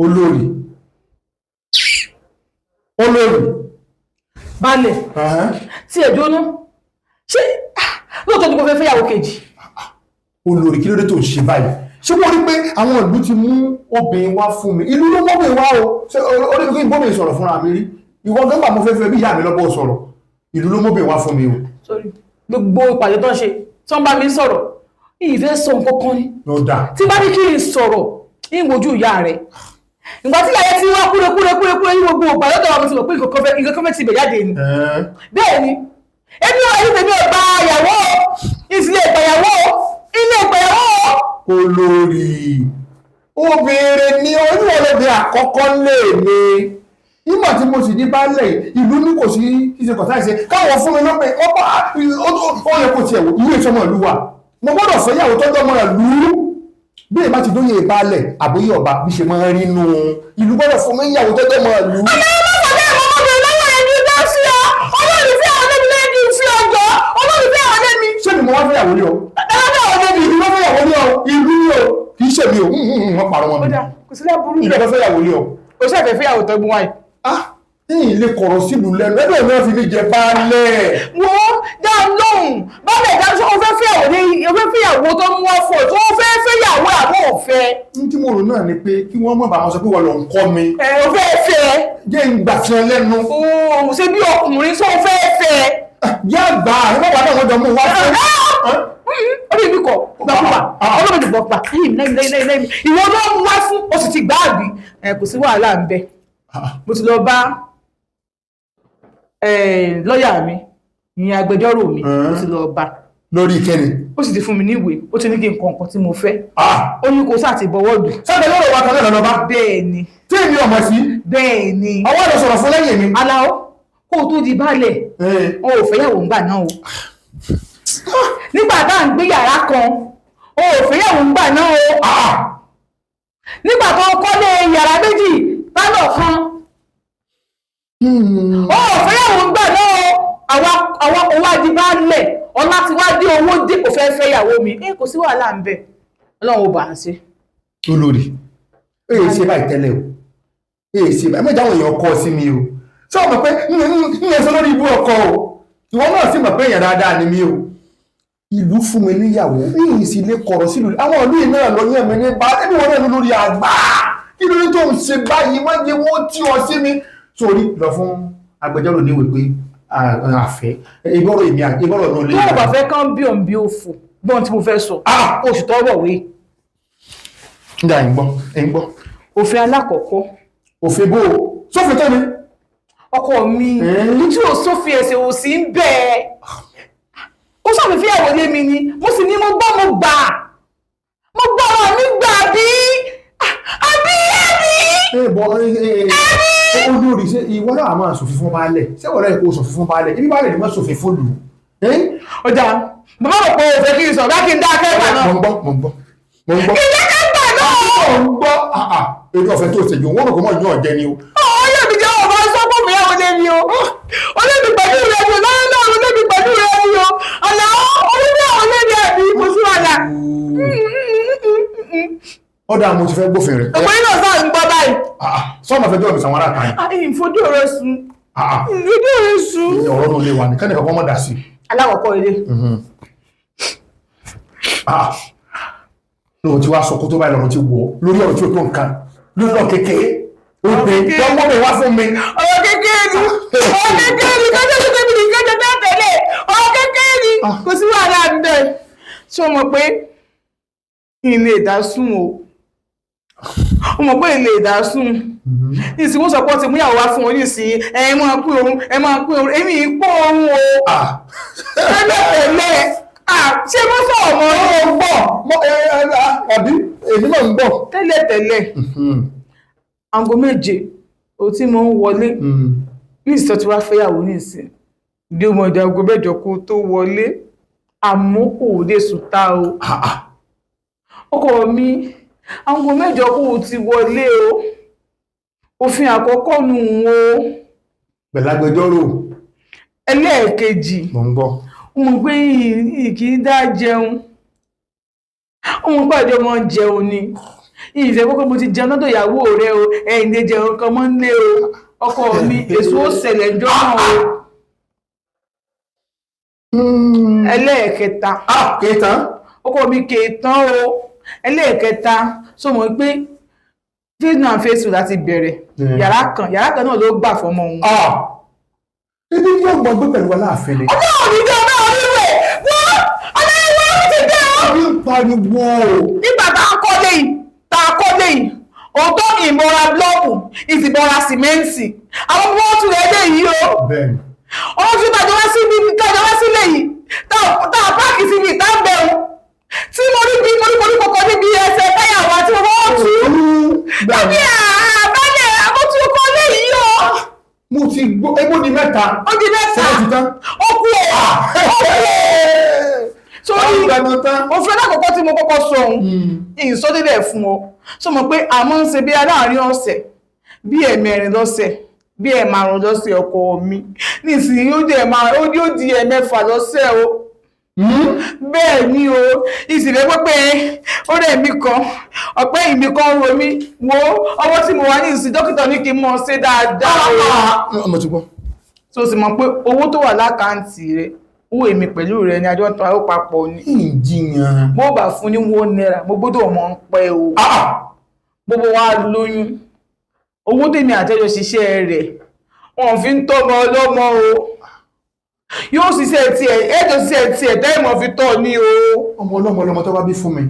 olórí balẹ̀ tí ẹ̀dọ́ náà ṣé lóòótọ́ ni mo fẹ́ fẹ́yàwó kejì. olórí kí ló dé tó ń ṣe báyìí ṣé wọ́n rí pé àwọn ìlú ti mú obìnrin wá fún mi ìlú ló mọ́bìnrin wá o ṣé orí kí n bóbìnrin sọ̀rọ̀ fúnra mi rí ìwọ gẹ́gbà mo fẹ́ fẹ́ bí ìyá mi lọ́bọ̀ sọ̀rọ̀ ìlú ló mọ́bìnrin wá fún mi o. gbogbo ìpàdé tó ń ṣe tí wọ́n bá mi sọ̀rọ̀ ìfẹ́ sọ nǹkan kan ni tí bá ní kí n sọ̀rọ̀ ìwojú ìyá rẹ̀ ìgbà tí láyé tí wá kúrẹ́kúrẹ́ ní gbogbo ìgbà lọ́dọ̀ wa mo ti mọ̀ pé nǹkan kan fẹ́ ti bẹ̀ jáde ni bẹ́ẹ̀ ni èmi ò rí tèmi ọgbà ìyàwó ìsìlẹ̀ ìgbàyàwó ilé ìgbàyàwó. olórí obìnrin ni oníwọlọ́bìn àkọ́kọ́ lè mi nígbà tí mo sì ní bálẹ̀ ìlú ní kò sí ìṣekọ̀tà ìṣe káwọn fún mi lọ́pẹ́ ó yẹ kó tiẹ̀ wò ìlú ìṣọmọ ìlú wa mo gbọ́dọ̀ fẹ́ yàwó tọ́jọ́ mọ́ ìlú bí ìbá ti dóye ìbálẹ̀ àbóyè ọba bí ṣe máa ń rí nù ìlú gbọ́dọ̀ fún mi yàwó tọ́jọ́ mọ́ ìlú. ṣé ni mo wá fẹ́yàwó ní ọ? ìlú ló fẹ́yàwó ní ọ ìlú ní ọ kì í ṣe mi ò wọ́n parọ́ wọn mi. kò sí láburú ìlú ló fẹ́yàwó ní ọ. o ṣe fẹ́ fẹ́yàwó tó gbọ́n wáyé. ní ilé kọ̀rọ̀ sílùú lẹ́nu ẹgbẹ́ mi fi ní jẹ baálẹ̀. wọ́n dá lóhùn baálẹ̀ dá sọ fẹ́ fẹ́yàwó tó mú wá fọ̀ tó fẹ́ fẹ́yàwó àbọ̀ ọ̀fẹ́. ní tí mo rò náà ni pé kí wọ́n mọ̀ bá wọn sọ pé wọ́n lọ ń kọ́ mi. o fẹ́ fẹ́. jẹ́ ìgbà tí ẹ lẹ́nu. o ṣe bí ọkùnrin sọ fẹ́ fẹ́. yá gbà á ẹ má wàá náà wọ́n jọ mú wá fún. orí mi kọ gbàgbà ọlọ́run ti gbọ̀gbà lẹ́yìn ìwọ ló ń wá fún o sì ti gbá àbí kò sí wàhálà ń bẹ mo ti lọ bá lọ́yà mi ìyẹn agbẹjọ́rò mi mo ti lọ bá lórí ìkẹ́ni ó sì ti fún mi ní ìwé ó ti ní kí n kọ nǹkan tí mo fẹ́ ó ní kó sáà ti bọwọ́ lù. sábẹ́ lọ́rọ̀ wa kan náà lọ́ba. bẹ́ẹ̀ ni. tí èmi ọmọ sí. bẹ́ẹ̀ ni. ọwọ́ lọ sọ̀rọ̀ fún lẹ́yìn mi. aláwọ̀ kó o tó di baálẹ̀ o ò fẹ́yàwó ńgbà náà o nígbà tá à ń gbé yàrá kan o ò fẹ́yàwó ńgbà náà o nígbà tó kọ́lé yàrá méjì pálọ̀ kan o ò fẹ́yàwó ńgbà náà o àwa owó adi bá lẹ̀ ọlá ti wá dé owó dé kò fẹ́ fẹ́yàwó mi kò sí wàhálà ń bẹ ọlọ́run ò bá ń ṣe. olórí èyí ṣe báyìí tẹ́lẹ̀ o èyí ṣe báyìí mẹ́jọ àwọn èèyàn kọ́ sí mi o ṣé o mọ̀ pé ń yẹn sọ lórí ibú ọkọ o ìwọ náà sì mọ̀ pé èèyàn dáadáa ni mi o ìlú fún mi níyàwó èyí sì lè kọ̀rọ̀ sílùú àwọn ìlú yìí náà lọ ní ẹ̀mí ní bá ẹbí wọn náà lórí àgbà kí ló ní tó ń ṣe báyìí wọ́n jẹ́ wọ́n tí ọ sí mi sórí lọ fún agbẹjọ́rò níwèé pé àfẹ́ ìgbọ́rọ̀ èmi ìgbọ́rọ̀ náà lè. tó o bá fẹ́ kán bí òun bí ó fò gbọ́n tí mo fẹ́ sọ oṣù tó wọ̀ wé. ń dà ń gbọ́. òfin alákọ̀ọ́kọ́. òfin bó o sófin tó ni. ọkọ mi tí o sófin ẹ̀sẹ̀ ò sí ń bẹ́ẹ̀ ó sọ mi fíyàwó lé mi ni mo sì ní mo gbọ́ mo gbà ọ̀rọ̀ mi gbà bí àbí olórí ṣe ìwọ náà máa ṣòfin fún baálẹ̀ ṣé wọ́n rẹ̀ kó ṣòfin fún baálẹ̀ ibi baálẹ̀ ni wọ́n ṣòfin fún lù ọjà mo máa rò pé òfin kí n sọ bá kí n dá akẹ́gbà náà. mo ń gbọ́ ilé kẹ́gbà náà. mo ń gbọ́ èdè ọ̀fẹ́ tó ṣèjọ wọ́n rò kó mọ̀ yín ọ̀jẹ́ ni o. olóòbí jẹ́ ọmọ sọ́kùn mi àwọn olè mi o olóòbí pẹ̀lú rẹ̀ mi náà olóòbí pẹ̀lú rẹ̀ mi o ọ̀là olóòbí àwọn olè mi àbí mo sí wàdà. ó dáa mo ti fẹ́ gbófin rẹ̀. ọ̀pọ̀ iná sáà ń gbọ́ báyìí. sọ́ọ̀mù fẹjọ́ mi sàwọn aráàta yìí. ìfojú rẹ̀ sùn. ìfojú rẹ̀ sùn. ọ̀rọ̀ ló lé wa ní kẹ́nìkan kọ́ mọ̀ dà sí. alákọ̀ọ́kọ́ ilé. lóòótọ́ tí wàá sọ kó tó báyìí lọ́rùn ti wọ̀ lórí ọ̀rọ̀ tí o tó nǹkan lórí ọ̀rọ̀ kékeré obìnrin tó wọ́n mi wá fún mi. ọ̀rọ̀ kékeré ni kọ́jọ́ tó tóbi ní kọ́jọ́ tó tẹ̀lé ọ̀rọ̀ kékeré ni kò sí wàhálà ń bẹ̀. ṣé o mọ̀ pé ilé ìdásùn o mọ̀ pé ilé ìdásùn ìsìnkú sọ pé ó ti mú ìyàwó wá fún wọn nísìnyí ẹ máa pín oorun èmi ìpọ̀ oorun o tẹ́lẹ̀ ṣé mo sọ ọmọ yóò gbọ́ àbí èmi náà ń gbọ́. tẹ́lẹ̀ aago 7 o tí mo ń wọlé ní ìsọ tí wàá fẹ́yàwó nísìn ìdí ọmọ ìdí aago 8 kó tó wọlé àmọ́ kò dé sùtá o ọkọ mi aago 8 kó ti wọlé o òfin àkọ́kọ́ nù o. pẹ̀lú agbẹjọ́rò. ẹlẹ́ẹ̀kejì. mo ń gbọ́. mo gbé kì í dá jẹun ọmọ gbàdé ọmọ jẹun ni ìṣẹ́ kókó mo ti jẹun lọ́dọ̀ ìyàwó rẹ o ẹ̀yìn lè jẹun kan mọ́ nílé o ọkọ mi èso ó ṣẹlẹ̀ ńjọ́ náà o. ẹlẹ́ẹ̀kẹta kẹta ọkọ mi kẹtàn o ẹlẹ́ẹ̀kẹta sọ mọ̀ pé face and face láti bẹ̀rẹ̀ yàrá kan náà ló gbà fọmọ òun. ibi yóò gbọ́ gbé pẹ̀lú aláàfin ni. ọjọ́ òní jẹ́ ọmọ oníwẹ̀ wọ́n ọlọ́wọ́ ó ti dẹ́ ọ́. ọdún pariwo. nígbà tá a kọ́lé yìí òótọ́ ìmọ̀ra blọ́ọ̀kù ìsìnbọ̀ra sìmẹ́ǹtì àwọn ọmọ wọn tún rẹ̀ dé yìí o. ọmọ tí tàjọ wá sílé yìí tá a páàkì síbi ìta ń bẹ̀rù tí mo rí kọ̀kọ́ níbi ẹsẹ̀ táyà wa tí mo wọ́n tú. tàbí àbálẹ̀ àbótú kọ́lé yìí o. mo ti gbọ́ egbò di mẹ́ta. ó di mẹ́ta ó kú ẹ̀ sórí òfin alákọ̀ọ́kọ́ tí mo kọ́kọ́ sọ ohun ìsọdílẹ̀ fún ọ sọ mọ̀ pé àmọ́ ń ṣe bí aláàárín ọ̀sẹ̀ bí ẹ̀mẹrin lọ́sẹ̀ bí ẹ̀márùn lọ́sẹ̀ ọkọ mi nísìnyí ó di ẹ̀mẹ́fà lọ́sẹ̀ o bẹ́ẹ̀ ni o ìsìlẹ̀ pẹ́pẹ́ ó rẹ̀ mí kan ọ̀pẹ́ ìmí kan ro mí wo ọwọ́ tí mo wà ní ìsìn dókítà ní kí n mọ̀ ṣe dáadáa o. mo ti gbọ́. so sì mọ̀ pé owó tó wà lákàntì rẹ̀ owó èmi pẹ̀lú rẹ̀ ni àjọ tó àwọn papọ̀ ni. ìjìyàn. mo bá fún ní £1 mo gbọ́dọ̀ mọ̀ ń pẹ́ o. gbogbo wa lóyún owó tèmi àtẹ́jọ ṣiṣẹ́ rẹ̀ wọ́n fi ń tọ́mọ ọlọ́mọ o yóò ṣiṣẹ́ tiẹ̀ ẹ̀jọ̀ ṣiṣẹ́ tiẹ̀ tẹ́ẹ̀mọ̀ fi tọ́ ní o. ọmọ ọlọ́mọ tó bá bí fún mi.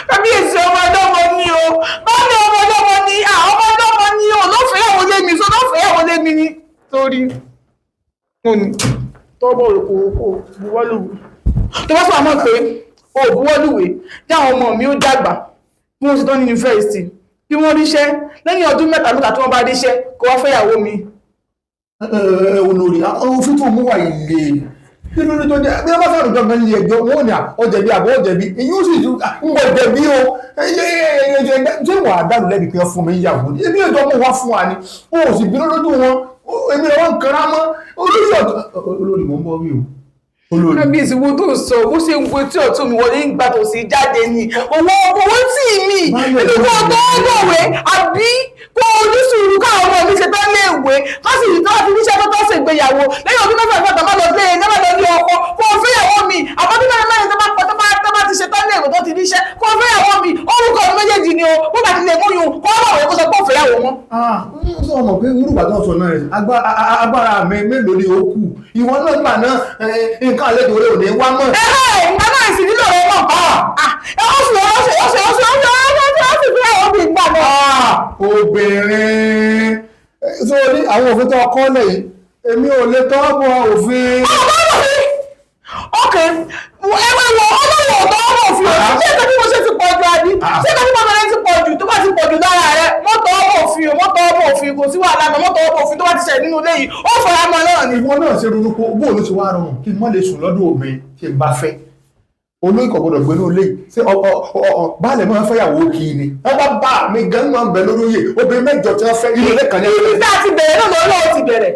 kábíyèsí ọmọ ọlọ́mọ ní o báyìí ọmọ ọlọ́mọ ní ọmọ ọlọ́mọ ní o lọ́fẹ̀ẹ́ àwọn lé mi sọ lọ́fẹ̀ẹ́ àwọn lé mi ní torí tọ́bọ̀ òkòókò buwọ́lùwé tó bá sọ àmọ́ pé o buwọ́lùwé tí àwọn ọmọ mi ó dàgbà bí wọ́n ti tán ní yunifásitì bí wọ́n ríṣẹ́ lẹ́yìn ọdún mẹ́ta tí wọ́n bá ríṣẹ́ kó wá fẹ́yàwó mi. olórí òfin tó mú wà ilé kí ló ní tó jẹ́ bí wọ́n bá sọ̀rọ̀ ìjọba ní ẹjọ́ wọn ò ní ọjẹ̀bí àbọ̀ ọjẹ̀bí èyí ó sì tún ń wọ jẹ̀bí o ṣé wàá dànù lẹ́bi pé fún mi ìyàwó ni ebi ètò ọmọ wa fún wa ni o ò sì bínú lójú wọn èmi ò ń kanra mọ́ olórí mò ń bọ̀ wí o. kábíyèsí wo tó sọ bó ṣe ń wo tí ọ̀tún mi wọlé ń gbà tó sì jáde ni owó tí mi nínú kó tó lọ́wẹ́ àbí kó oníṣùúrù káwọn ọmọ mi ṣe tán léèwé ká sì rí tọ́wọ́ fi níṣẹ́ tó tọ́ sí ìgbéyàwó lẹ́yìn ọdún mẹ́fà ìfọ̀tà má lọ lé ní ọkọ kó o fẹ́yàwó mi àbọ̀dún mẹ́rin tó bá ti ṣe tán léèwé tó ti níṣẹ́ kó o fẹ́yàwó mi orúkọ mi méjèèjì ni o bó bá ti lè múyùn kó o bọ̀ wẹ́ kó sọ pé ó fẹ́yàwó mọ́. sọ ọmọ pé irú bàtà sọ náà agbára mi mélòó ni ó kù ìwọ náà gbà náà nǹkan àlejò rẹ ò ní wá mọ́. nǹkan náà sì nílò rẹ mọ̀ obìnrin sórí àwọn òfin tó kọ́ lẹ́yìn èmi ò lè tọ́ bọ òfin. ọkẹ́ ẹwẹ́ wọ ọlọ́wọ́ ọ̀tọ́ ọmọ òfin ṣé ẹ̀ka bí mo ṣe ti pọ̀ jù àbí ṣé ẹ̀ka bí mo ṣe ti pọ̀ jù tó bá ti pọ̀ jù lára rẹ mọ́tò ọmọ òfin kò sí wàhálà mọ́ mọ́tò ọmọ òfin tó bá ti ṣẹ̀ nínú ilé yìí ó fọyà mọ́ náà ni. ìwọ náà ṣe ronú pé bóòlù ti wá rọrùn kí n má lè sùn lọ́dún òbí tí n bá fẹ́ olóyìn kò gbọdọ̀ gbé ní olè ṣé baálẹ̀ máa ń fẹ́yàwó kì í ni wọ́n bá bá mi gan máa ń bẹ lóróyè obìnrin mẹ́jọ tí wọ́n fẹ́ ilé lẹ́kàn ní ẹgbẹ́. ìgbà ti bẹ̀rẹ̀ náà lọ́wọ́ ti bẹ̀rẹ̀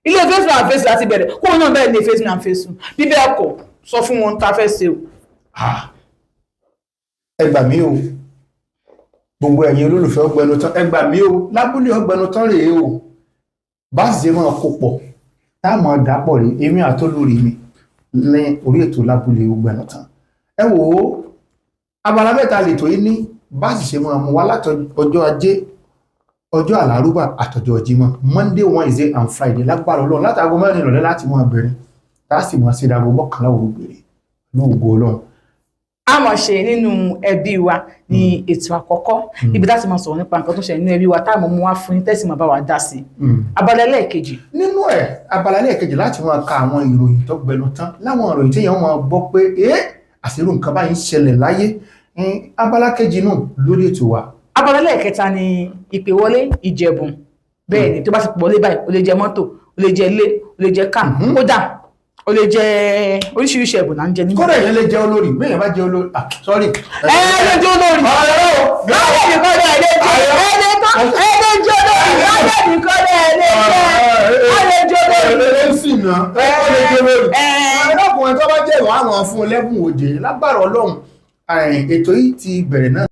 ilé face and face láti bẹ̀rẹ̀ kó náà bẹ̀rẹ̀ ní face and face bíbẹ́ ọkọ̀ sọ fún wọn tá a fẹ́ ṣe o. ẹ gbà mí o gbogbo ẹ̀yin olólùfẹ́ ọgbẹnu tán ẹ gbà mí o lábúlé ọgbẹnu tán rèé o bá sì ṣe máa kó pọ̀ táwọn àdàpọ̀ rèé èmi àtolórí mi ní orí ètò lábúlé ọgbẹ̀nà tán ẹ wò ó abala mẹ́ta lètò yìí ní bá sì ṣe máa mú wá láti ọjọ́ ajé ọjọ́ àlárúbà àtọjọ́ jímọ̀ Monday, Wednesday and Friday lágbára Ọlọ́run látàgọ́ mẹ́rin ìrọ̀lẹ́ láti máa bẹ̀rẹ̀ tá a sì máa ṣe ìdágọ́ mọ́kànlá òru bẹ̀rẹ̀ ní ògo Ọlọ́run. a máa ṣe nínú ẹbí wa ní ètò àkọ́kọ́ ibi láti máa sọ̀rọ̀ nípa nǹkan tó ṣẹlẹ̀ nínú ẹbí wa táwọn mú wá fún yín tẹ́sí máa bá wa dá sí abala ẹlẹ́ẹ̀kejì. nínú abala ẹlẹ́ẹ̀kejì láti máa ka àwọn ìròyìn tó gbẹnu tán láwọn ìròyìn tí èèyàn máa gbọ́ pé àṣírí nǹkan báyìí ń ṣẹlẹ̀ láyé abala kejì náà lórí ètò wa. abala ẹlẹ́ẹ̀kẹta ni ìpè wọlé ìjẹ̀bùn bẹ́ẹ̀ ni tó bá ti pọ̀ wọlé báyìí ó lè jẹ mọ́tò ó lè jẹ ilé ó lè jẹ káà kódà ó lè jẹ oríṣiríṣi ẹ̀bùn náà ń jẹ nígbà. kódà ìyẹn lè jẹ olórí bẹ́ẹ̀ bá jẹ olórí sorry. lè jẹ olórí. láyé nìkan dẹ̀ lè jẹ láyé nìkan dẹ̀ lè jẹ olórí. sì ná ó lè jẹ olórí. ọlọ́kùnrin tó bá jẹ́ ìwọ̀n àwọn fún ẹlẹ́bùn òjè lágbára Ọlọ́run ètò yìí ti bẹ̀rẹ̀ náà.